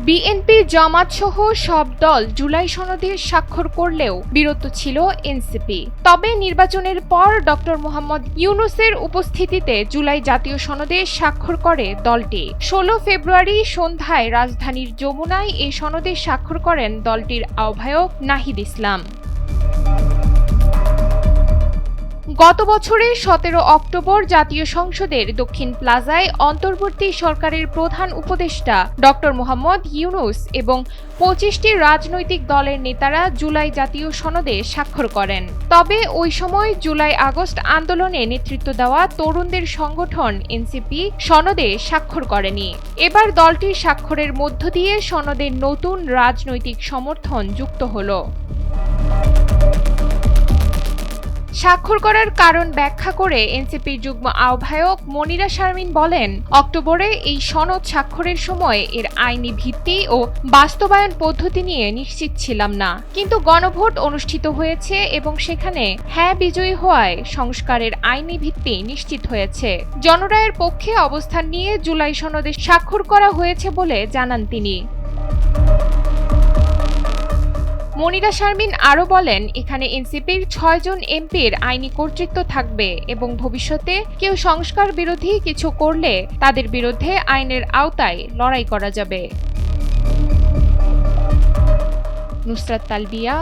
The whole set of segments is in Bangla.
বিএনপি জামাত সহ সব দল জুলাই সনদে স্বাক্ষর করলেও বিরত ছিল এনসিপি। তবে নির্বাচনের পর ডক্টর মোহাম্মদ ইউনূসের উপস্থিতিতে জুলাই জাতীয় সনদে স্বাক্ষর করে দলটি। ১৬ ফেব্রুয়ারি সন্ধ্যায় রাজধানীর যমুনায় এই সনদে স্বাক্ষর করেন দলটির আহ্বায়ক নাহিদ ইসলাম। গত বছরের ১৭ অক্টোবর জাতীয় সংসদের দক্ষিণ প্লাজায় অন্তর্বর্তী সরকারের প্রধান উপদেষ্টা ডক্টর মোহাম্মদ ইউনূস এবং ২৫টি রাজনৈতিক দলের নেতারা জুলাই জাতীয় সনদে স্বাক্ষর করেন। তবে ওই সময় জুলাই আগস্ট আন্দোলনে নেতৃত্ব দেওয়া তরুণদের সংগঠন এনসিপি সনদে স্বাক্ষর করেনি। এবার দলটির স্বাক্ষরের মধ্য দিয়ে সনদের নতুন রাজনৈতিক সমর্থন যুক্ত হলো। স্বাক্ষর করার কারণ ব্যাখ্যা করে এনসিপির যুগ্ম আহ্বায়ক মনিরা শারমিন বলেন, অক্টোবরে এই সনদ স্বাক্ষরের সময় এর আইনি ভিত্তি ও বাস্তবায়ন পদ্ধতি নিয়ে নিশ্চিত ছিলাম না, কিন্তু গণভোট অনুষ্ঠিত হয়েছে এবং সেখানে হ্যাঁ বিজয়ী হওয়ায় সংস্কারের আইনি ভিত্তি নিশ্চিত হয়েছে। জনরায়ের পক্ষে অবস্থান নিয়ে জুলাই সনদে স্বাক্ষর করা হয়েছে বলে জানান তিনি। মনিরা শারমিন আরও বলেন, এখানে এনসিপির ৬ জন এমপির আইনি কর্তৃত্ব থাকবে এবং ভবিষ্যতে কেউ সংস্কার বিরোধী কিছু করলে তাদের বিরুদ্ধে আইনের আওতায় লড়াই করা যাবে। নুসরাত তালবিয়া,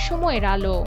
সময়ের আলো।